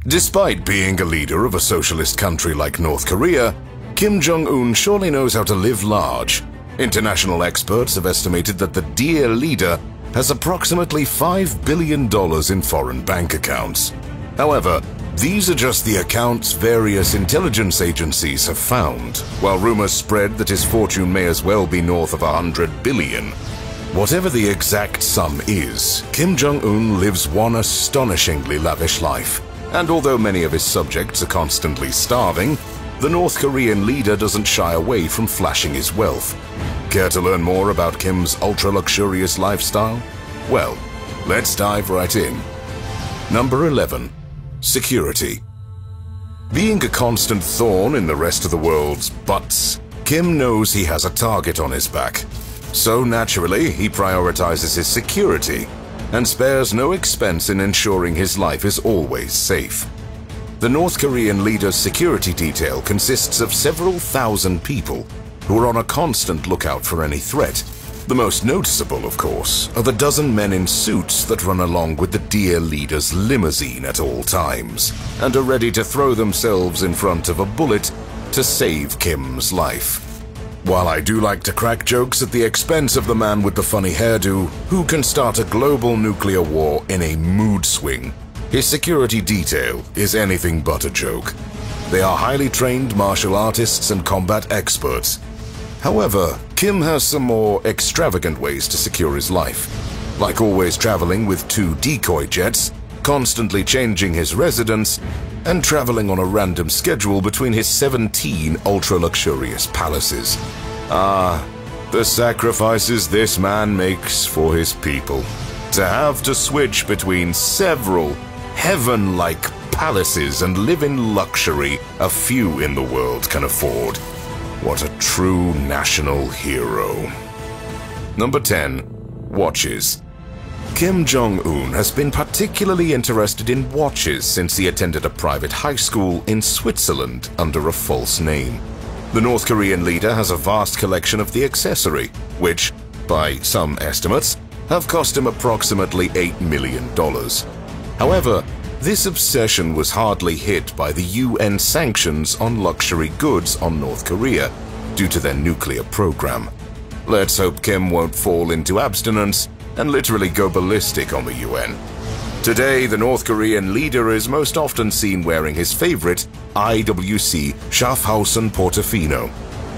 Despite being a leader of a socialist country like North Korea, Kim Jong Un surely knows how to live large. International experts have estimated that the dear leader has approximately $5 billion in foreign bank accounts. However, these are just the accounts various intelligence agencies have found, while rumors spread that his fortune may as well be north of $100 billion. Whatever the exact sum is, Kim Jong Un lives one astonishingly lavish life, and although many of his subjects are constantly starving, the North Korean leader doesn't shy away from flashing his wealth. Care to learn more about Kim's ultra-luxurious lifestyle? Well, let's dive right in. Number 11. Security. Being a constant thorn in the rest of the world's butts, Kim knows he has a target on his back. So naturally, he prioritizes his security and spares no expense in ensuring his life is always safe. The North Korean leader's security detail consists of several thousand people who are on a constant lookout for any threat. The most noticeable, of course, are the dozen men in suits that run along with the dear leader's limousine at all times, and are ready to throw themselves in front of a bullet to save Kim's life. While I do like to crack jokes at the expense of the man with the funny hairdo, who can start a global nuclear war in a mood swing, his security detail is anything but a joke. They are highly trained martial artists and combat experts. However, Kim has some more extravagant ways to secure his life, like always traveling with 2 decoy jets, constantly changing his residence, and traveling on a random schedule between his 17 ultra-luxurious palaces. Ah, the sacrifices this man makes for his people. To have to switch between several heaven-like palaces and live in luxury a few in the world can afford. What a true national hero. Number 10. Watches. Kim Jong Un has been particularly interested in watches since he attended a private high school in Switzerland under a false name. The North Korean leader has a vast collection of the accessory, which, by some estimates, have cost him approximately $8 million. However, this obsession was hardly hit by the UN sanctions on luxury goods on North Korea due to their nuclear program. Let's hope Kim won't fall into abstinence and literally go ballistic on the UN. Today, the North Korean leader is most often seen wearing his favorite IWC Schaffhausen Portofino.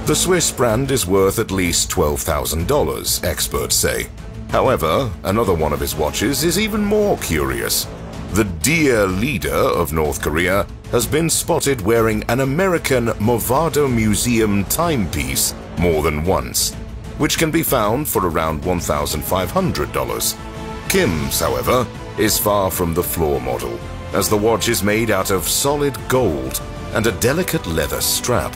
The Swiss brand is worth at least $12,000, experts say. However, another one of his watches is even more curious. The dear leader of North Korea has been spotted wearing an American Movado Museum timepiece more than once, which can be found for around $1,500. Kim's, however, is far from the floor model, as the watch is made out of solid gold and a delicate leather strap.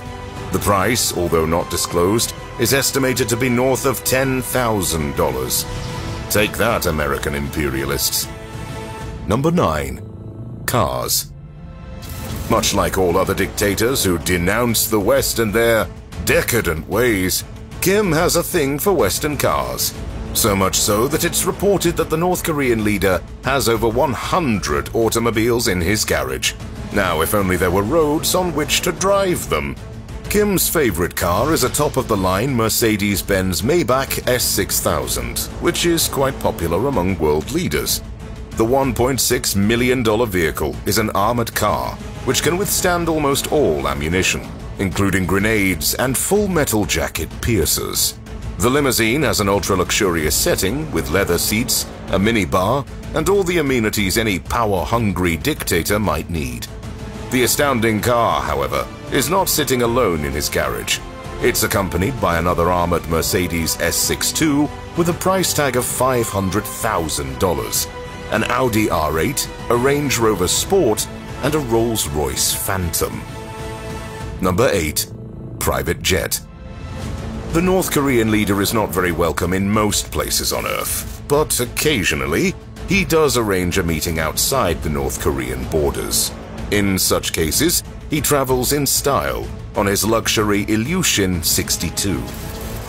The price, although not disclosed, is estimated to be north of $10,000. Take that, American imperialists. Number 9. Cars. Much like all other dictators who denounce the West and their decadent ways, Kim has a thing for Western cars. So much so that it's reported that the North Korean leader has over 100 automobiles in his garage. Now, if only there were roads on which to drive them. Kim's favorite car is a top-of-the-line Mercedes-Benz Maybach S6000, which is quite popular among world leaders. The $1.6 million vehicle is an armored car, which can withstand almost all ammunition, including grenades and full metal jacket piercers. The limousine has an ultra-luxurious setting with leather seats, a minibar, and all the amenities any power-hungry dictator might need. The astounding car, however, is not sitting alone in his garage. It's accompanied by another armored Mercedes S62 with a price tag of $500,000. An Audi R8, a Range Rover Sport, and a Rolls-Royce Phantom. Number 8. Private jet. The North Korean leader is not very welcome in most places on Earth, but occasionally he does arrange a meeting outside the North Korean borders. In such cases, he travels in style on his luxury Ilyushin 62.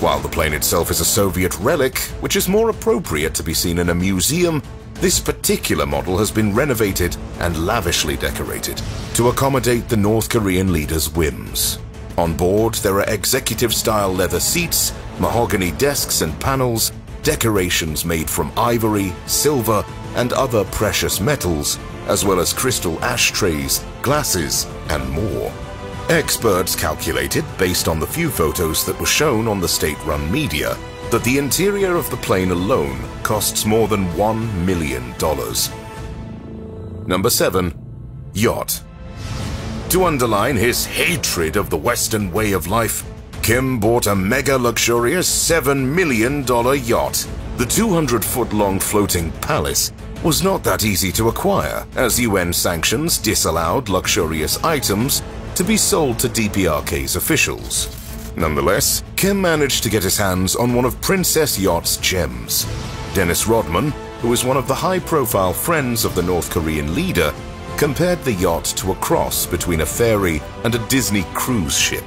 While the plane itself is a Soviet relic, which is more appropriate to be seen in a museum, This particular model has been renovated and lavishly decorated to accommodate the North Korean leader's whims. On board, there are executive-style leather seats, mahogany desks and panels, decorations made from ivory, silver, and other precious metals, as well as crystal ashtrays, glasses, and more. Experts calculated, based on the few photos that were shown on the state-run media, that the interior of the plane alone costs more than $1 million. Number 7. Yacht. To underline his hatred of the Western way of life, Kim bought a mega luxurious $7 million yacht. The 200-foot-long floating palace was not that easy to acquire, as UN sanctions disallowed luxurious items to be sold to DPRK's officials. Nonetheless, Kim managed to get his hands on one of Princess Yacht's gems. Dennis Rodman, who is one of the high-profile friends of the North Korean leader, compared the yacht to a cross between a ferry and a Disney cruise ship.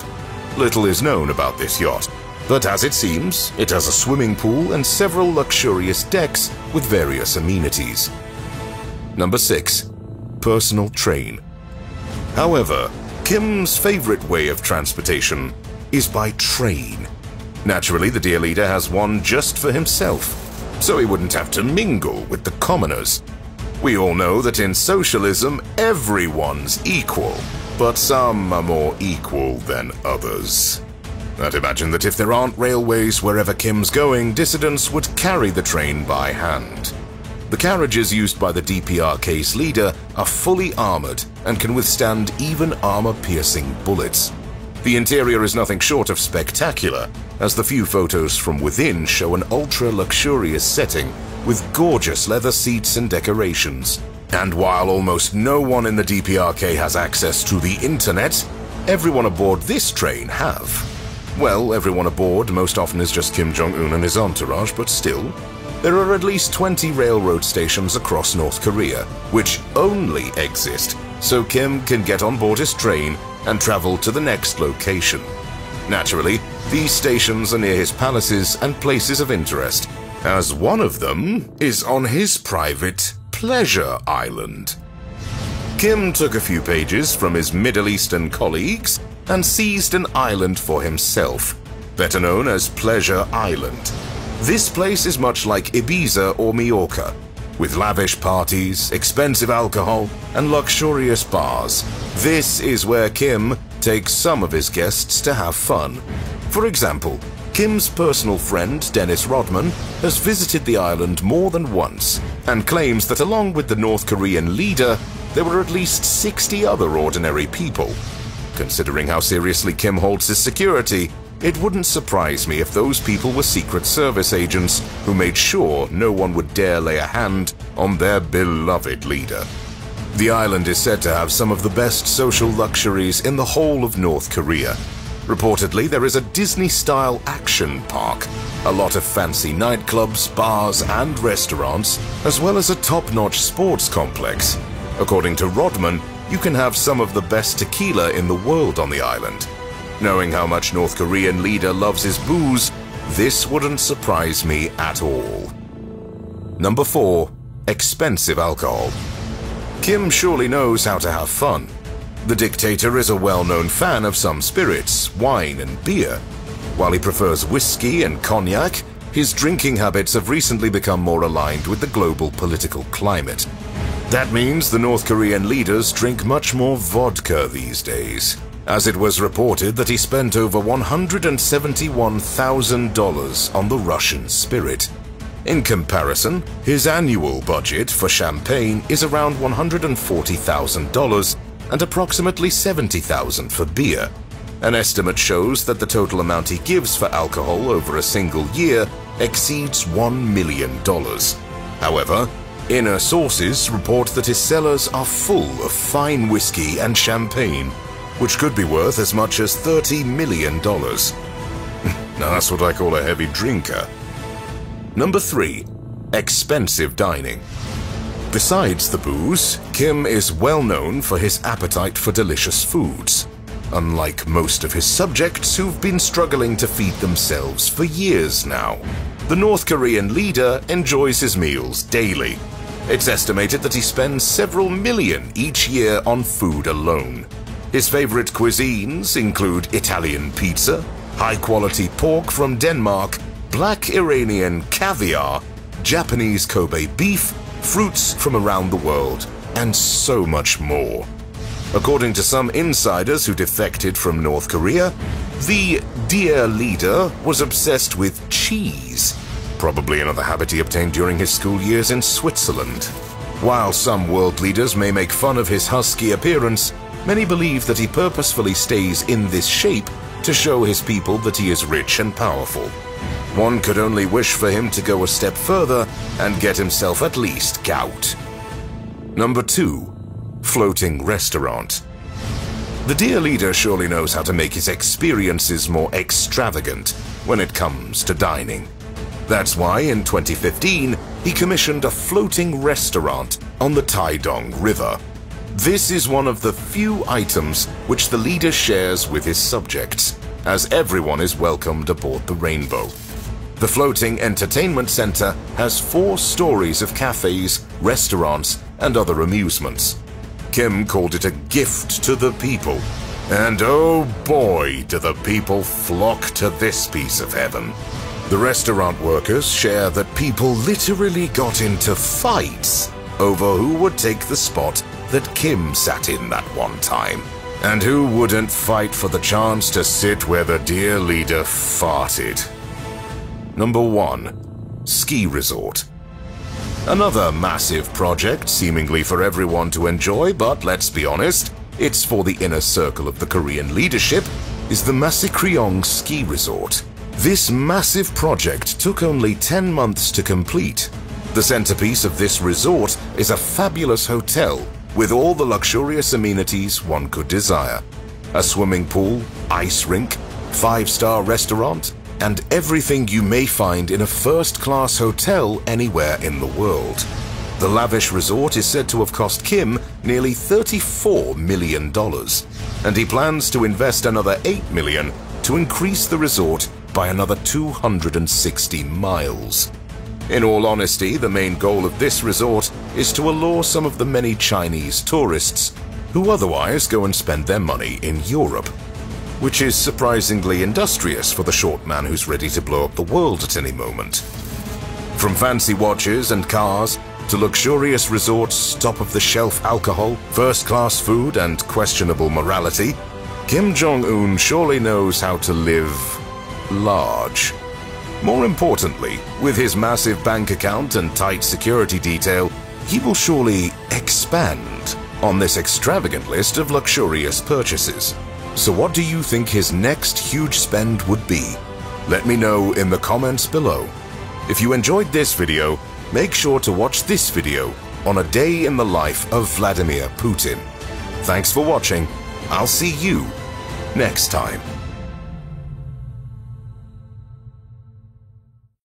Little is known about this yacht, but as it seems, it has a swimming pool and several luxurious decks with various amenities. Number 6. Personal train. However, Kim's favorite way of transportation is by train. Naturally, the dear leader has one just for himself, so he wouldn't have to mingle with the commoners. We all know that in socialism, everyone's equal, but some are more equal than others. I'd imagine that if there aren't railways wherever Kim's going, dissidents would carry the train by hand. The carriages used by the DPRK's leader are fully armored and can withstand even armor-piercing bullets. The interior is nothing short of spectacular, as the few photos from within show an ultra-luxurious setting with gorgeous leather seats and decorations. And while almost no one in the DPRK has access to the internet, everyone aboard this train have. Well, everyone aboard most often is just Kim Jong Un and his entourage, but still, there are at least 20 railroad stations across North Korea, which only exist so Kim can get on board his train and travel to the next location. Naturally, these stations are near his palaces and places of interest, as one of them is on his private pleasure island. Kim took a few pages from his Middle Eastern colleagues and seized an island for himself, better known as Pleasure Island. This place is much like Ibiza or Mallorca, with lavish parties, expensive alcohol, and luxurious bars. This is where Kim takes some of his guests to have fun. For example, Kim's personal friend, Dennis Rodman, has visited the island more than once and claims that along with the North Korean leader, there were at least 60 other ordinary people. Considering how seriously Kim holds his security, it wouldn't surprise me if those people were Secret Service agents who made sure no one would dare lay a hand on their beloved leader. The island is said to have some of the best social luxuries in the whole of North Korea. Reportedly, there is a Disney-style action park, a lot of fancy nightclubs, bars, and restaurants, as well as a top-notch sports complex. According to Rodman, you can have some of the best tequila in the world on the island. Knowing how much North Korean leader loves his booze, this wouldn't surprise me at all. Number 4. Expensive alcohol. Kim surely knows how to have fun. The dictator is a well-known fan of some spirits, wine and beer. While he prefers whiskey and cognac, his drinking habits have recently become more aligned with the global political climate. That means the North Korean leaders drink much more vodka these days, as it was reported that he spent over $171,000 on the Russian spirit. In comparison, his annual budget for champagne is around $140,000 and approximately $70,000 for beer. An estimate shows that the total amount he gives for alcohol over a single year exceeds $1 million. However, inner sources report that his cellars are full of fine whiskey and champagne, which could be worth as much as $30 million. Now that's what I call a heavy drinker. Number 3. Expensive dining. Besides the booze, Kim is well known for his appetite for delicious foods. Unlike most of his subjects who've been struggling to feed themselves for years now, the North Korean leader enjoys his meals daily. It's estimated that he spends several million each year on food alone. His favorite cuisines include Italian pizza, high-quality pork from Denmark, black Iranian caviar, Japanese Kobe beef, fruits from around the world, and so much more. According to some insiders who defected from North Korea, the dear leader was obsessed with cheese, probably another habit he obtained during his school years in Switzerland. While some world leaders may make fun of his husky appearance, many believe that he purposefully stays in this shape to show his people that he is rich and powerful. One could only wish for him to go a step further and get himself at least gout. Number 2. Floating restaurant. The dear leader surely knows how to make his experiences more extravagant when it comes to dining. That's why in 2015 he commissioned a floating restaurant on the Taedong River. This is one of the few items which the leader shares with his subjects, as everyone is welcomed aboard the rainbow. The floating entertainment center has 4 stories of cafes, restaurants, and other amusements. Kim called it a gift to the people, and oh boy, do the people flock to this piece of heaven. The restaurant workers share that people literally got into fights over who would take the spot that Kim sat in that one time. And who wouldn't fight for the chance to sit where the dear leader farted? Number 1. Ski resort. Another massive project seemingly for everyone to enjoy, but let's be honest, it's for the inner circle of the Korean leadership, is the Masikryong ski resort. This massive project took only 10 months to complete. The centerpiece of this resort is a fabulous hotel with all the luxurious amenities one could desire. A swimming pool, ice rink, 5-star restaurant, and everything you may find in a first-class hotel anywhere in the world. The lavish resort is said to have cost Kim nearly $34 million, and he plans to invest another $8 million to increase the resort by another 260 miles. In all honesty, the main goal of this resort is to allure some of the many Chinese tourists who otherwise go and spend their money in Europe, which is surprisingly industrious for the short man who's ready to blow up the world at any moment. From fancy watches and cars to luxurious resorts, top-of-the-shelf alcohol, first-class food, and questionable morality, Kim Jong Un surely knows how to live large. More importantly, with his massive bank account and tight security detail, he will surely expand on this extravagant list of luxurious purchases. So what do you think his next huge spend would be? Let me know in the comments below. If you enjoyed this video, make sure to watch this video on a day in the life of Vladimir Putin. Thanks for watching. I'll see you next time.